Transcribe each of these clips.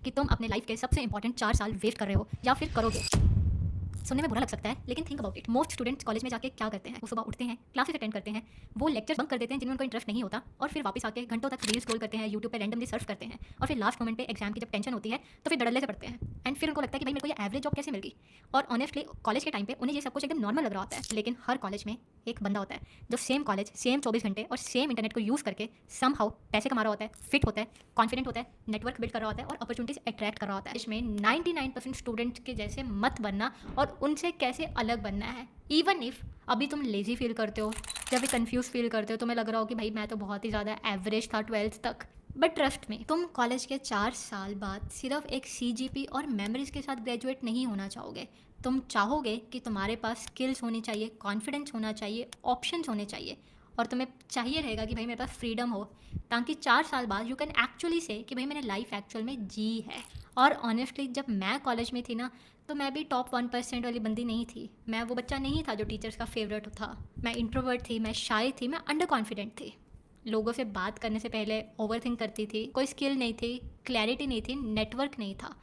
कि तुम अपने लाइफ के सबसे इंपॉर्टेंट 4 साल वेस्ट कर रहे हो या फिर करोगे। सुनने में बुरा लग सकता है, लेकिन think about it. Most students college में जाके क्या करते हैं? वो सुबह उठते हैं, क्लासेस अटेंड करते हैं, वो लेक्चर्स बंक कर देते हैं जिनमें उनको इंटरेस्ट नहीं होता, और फिर वापस आके घंटों तक रील स्क्रॉल करते हैं, यूट्यूब पे रैंडमली सर्च करते हैं, और फिर लास्ट मोमेंट पे एग्जाम की जब टेंशन होती है तो फिर धड़ल्ले से पढ़ते हैं। एंड फिर उनको लगता है कि भाई मेरे को ये एवरेज जॉब कैसे मिल गई। और ऑनेस्टली कॉलेज के टाइम पे उन्हें ये सब कुछ एकदम नॉर्मल लग रहा होता है, लेकिन हर कॉलेज में एक बंदा होता है जो सेम कॉलेज, सेम 24 घंटे और सेम इंटरनेट को यूज़ करके समहाउ पैसे कमा रहा होता है, फिट होता है, कॉन्फिडेंट होता है, नेटवर्क बिल्ड कर रहा होता है और अपॉर्चुनिटीज अट्रैक्ट कर रहा होता है। इसमें 99% स्टूडेंट्स के जैसे मत बनना और उनसे कैसे अलग बनना है। इवन इफ अभी तुम लेजी फील करते हो या फिर कंफ्यूज फील करते हो, तुम्हें लग रहा हो कि भाई मैं तो बहुत ही ज़्यादा एवरेज था 12th तक, बट ट्रस्ट में तुम कॉलेज के 4 साल बाद सिर्फ एक CGP और मेमोरीज के साथ ग्रेजुएट नहीं होना चाहोगे। तुम चाहोगे कि तुम्हारे पास स्किल्स होनी चाहिए, कॉन्फिडेंस होना चाहिए, ऑप्शंस होने चाहिए, और तुम्हें चाहिए रहेगा कि भाई मेरे पास फ्रीडम हो, ताकि 4 साल बाद यू कैन एक्चुअली से कि भाई मैंने लाइफ एक्चुअल में जी है। और ऑनेस्टली जब मैं कॉलेज में थी ना, तो मैं भी टॉप 1% वाली बंदी नहीं थी। मैं वो बच्चा नहीं था जो टीचर्स का फेवरेट था। मैं इंट्रोवर्ट थी, मैं शाय थी, मैं अंडर कॉन्फिडेंट थी, लोगों से बात करने से पहले ओवर थिंक करती थी, कोई स्किल नहीं थी, क्लैरिटी नहीं थी, नेटवर्क नहीं था।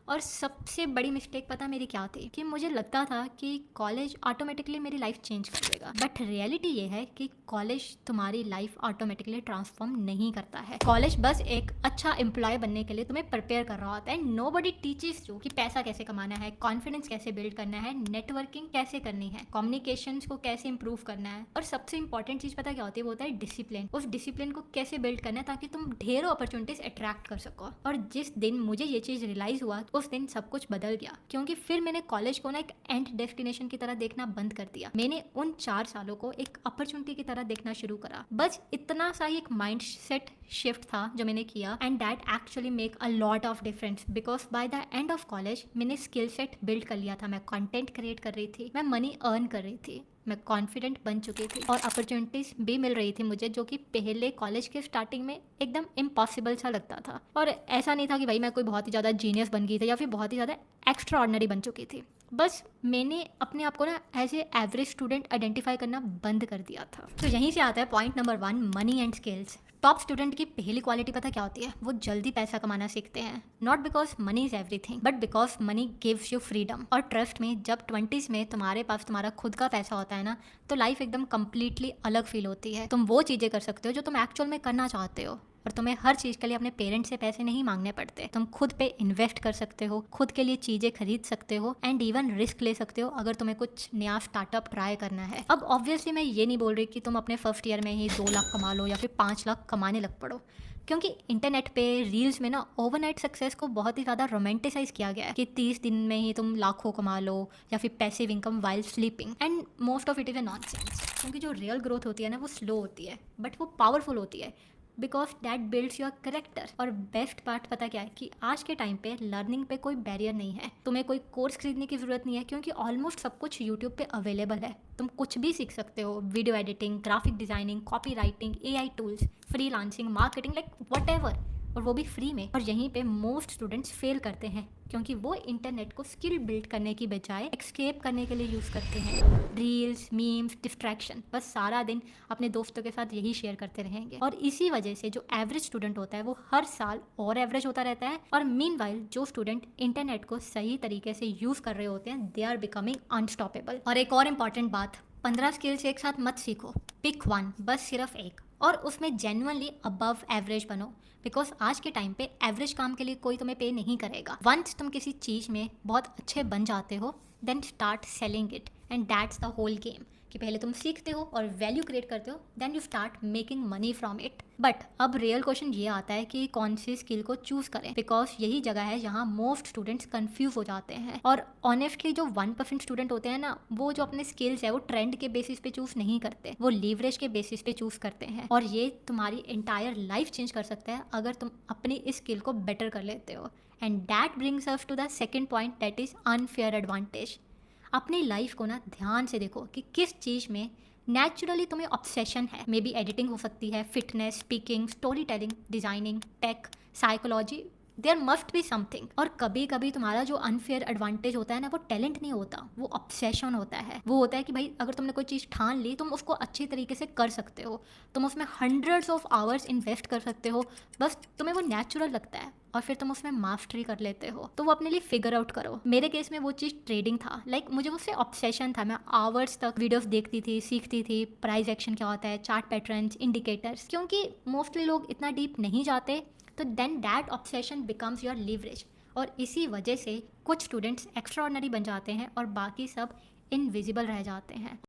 और सबसे बड़ी मिस्टेक पता मेरी क्या थी कि मुझे लगता था कि कॉलेज ऑटोमेटिकली मेरी लाइफ चेंज कर देगा, बट रियलिटी ये है कि कॉलेज तुम्हारी लाइफ ऑटोमेटिकली ट्रांसफॉर्म नहीं करता है। कॉलेज बस एक अच्छा एम्प्लॉय बनने के लिए तुम्हें प्रिपेयर कर रहा होता है। नोबडी टीचेस यू कि पैसा कैसे कमाना है, कॉन्फिडेंस कैसे बिल्ड करना है, नेटवर्किंग कैसे करनी है, कम्युनिकेशन को कैसे इंप्रूव करना है, और सबसे इंपॉर्टेंट चीज़ पता क्या होती है? वो होता है डिसिप्लिन। उस डिसिप्लिन को कैसे बिल्ड करना है ताकि तुम ढेरों अपॉर्चुनिटीज अट्रैक्ट कर सको। और जिस दिन मुझे ये चीज़ रियलाइज हुआ उस दिन सब कुछ बदल गया, क्योंकि फिर मैंने कॉलेज को ना एक एंड डेस्टिनेशन की तरह देखना बंद कर दिया। मैंने उन 4 सालों को एक अपॉर्चुनिटी की तरह देखना शुरू करा। बस इतना सा ही एक माइंड सेट शिफ्ट था जो मैंने किया, and that actually make a lot of difference, because by the end of college मैंने स्किल सेट बिल्ड कर लिया था। मैं कंटेंट क्रिएट कर रही थी, मैं मनी अर्न कर रही थी, मैं कॉन्फिडेंट बन चुकी थी, और अपॉर्चुनिटीज भी मिल रही थी मुझे, जो कि पहले कॉलेज के स्टार्टिंग में एकदम इम्पॉसिबल सा लगता था। और ऐसा नहीं था कि भाई मैं कोई बहुत ही ज़्यादा जीनियस बन गई थी या फिर बहुत ही ज़्यादा एक्स्ट्रा ऑर्डिनरी बन चुकी थी। बस मैंने अपने आप को ना as a average student identify करना बंद कर दिया था। तो यहीं से आता है point number 1, money and skills. Top student की पहली क्वालिटी पता क्या होती है? वो जल्दी पैसा कमाना सीखते हैं, not because money is everything but because money gives you freedom. और ट्रस्ट में, जब 20s में तुम्हारे पास तुम्हारा खुद का पैसा होता है ना, तो लाइफ एकदम कंप्लीटली अलग फील होती है। तुम वो चीज़ें कर सकते हो जो तुम एक्चुअल में करना चाहते हो, और तुम्हें हर चीज़ के लिए अपने पेरेंट्स से पैसे नहीं मांगने पड़ते। तुम खुद पे इन्वेस्ट कर सकते हो, खुद के लिए चीज़ें खरीद सकते हो, एंड इवन रिस्क ले सकते हो अगर तुम्हें कुछ नया स्टार्टअप ट्राई करना है। अब ऑब्वियसली मैं ये नहीं बोल रही कि तुम अपने फर्स्ट ईयर में ही 2 लाख कमा लो या फिर 5 लाख कमाने लग पड़ो, क्योंकि इंटरनेट पे रील्स में ना ओवरनाइट सक्सेस को बहुत ही ज़्यादा रोमांटिसाइज किया गया है कि 30 दिन में ही तुम लाखों कमा लो या फिर passive income while sleeping, and most of it is a nonsense. क्योंकि जो रियल ग्रोथ होती है ना, वो स्लो होती है बट वो पावरफुल होती है, because that builds your character. और बेस्ट पार्ट पता क्या है कि आज के टाइम पे लर्निंग पे कोई बैरियर नहीं है। तुम्हें कोई कोर्स खरीदने की ज़रूरत नहीं है, क्योंकि ऑलमोस्ट सब कुछ यूट्यूब पे अवेलेबल है। तुम कुछ भी सीख सकते हो, video editing, graphic designing, copy writing, AI tools, freelancing, marketing, like whatever, और वो भी फ्री में। और यहीं पे मोस्ट स्टूडेंट्स फेल करते हैं, क्योंकि वो इंटरनेट को स्किल बिल्ड करने की बजाय एक्सकेप करने के लिए यूज़ करते हैं। रील्स, मीम्स, डिस्ट्रैक्शन, बस सारा दिन अपने दोस्तों के साथ यही शेयर करते रहेंगे। और इसी वजह से जो एवरेज स्टूडेंट होता है वो हर साल और एवरेज होता रहता है, और मीनवाइल जो स्टूडेंट इंटरनेट को सही तरीके से यूज़ कर रहे होते हैं, दे आर बिकमिंग अनस्टॉपेबल। और एक और इम्पॉर्टेंट बात, 15 स्किल्स एक साथ मत सीखो, पिक वन, बस सिर्फ एक, और उसमें जेन्युइनली अबव एवरेज बनो, बिकॉज आज के टाइम पे एवरेज काम के लिए कोई तुम्हें पे नहीं करेगा। वंस तुम किसी चीज़ में बहुत अच्छे बन जाते हो, then start selling it, and that's the whole game. कि पहले तुम सीखते हो और वैल्यू क्रिएट करते हो, then you start making money from it. But अब रियल क्वेश्चन ये आता है कि कौन सी स्किल को चूज करें, बिकॉज यही जगह है जहाँ मोस्ट स्टूडेंट्स कंफ्यूज हो जाते हैं। और ऑनेस्टली जो 1% स्टूडेंट होते हैं ना, वो जो अपने स्किल्स है वो ट्रेंड के बेसिस पे चूज नहीं करते, वो लीवरेज के बेसिस पे चूज करते हैं। और ये तुम्हारी एंटायर लाइफ चेंज कर सकता है अगर तुम अपनी इस स्किल को बेटर कर लेते हो। And that brings us to the second point, that is unfair advantage. अपनी लाइफ को ना ध्यान से देखो कि किस चीज़ में नेचुरली तुम्हें ऑब्सेशन है। मे बी एडिटिंग हो सकती है, fitness, speaking, story telling, designing, tech, psychology, there must be something. और कभी कभी तुम्हारा जो अनफेयर एडवांटेज होता है ना, वो टैलेंट नहीं होता, वो ऑब्सेशन होता है। वो होता है कि भाई अगर तुमने कोई चीज़ ठान ली, तुम उसको अच्छी तरीके से कर सकते हो, तुम उसमें हंड्रेड्स ऑफ आवर्स इन्वेस्ट कर सकते हो, बस तुम्हें वो नेचुरल लगता है, और फिर तुम उसमें मास्टरी कर लेते हो, तो वो अपने लिए फिगर आउट करो। मेरे केस में वो चीज़ ट्रेडिंग था। मुझे उससे ऑब्सेशन था। मैं आवर्स तक वीडियोस देखती थी, सीखती थी प्राइस एक्शन क्या होता है, चार्ट पैटर्न्स, इंडिकेटर्स। क्योंकि मोस्टली लोग इतना डीप नहीं जाते, तो then that obsession becomes your leverage. और इसी वजह से कुछ स्टूडेंट्स एक्स्ट्रा ऑर्डिनरी बन जाते हैं और बाकी सब इनविजिबल रह जाते हैं।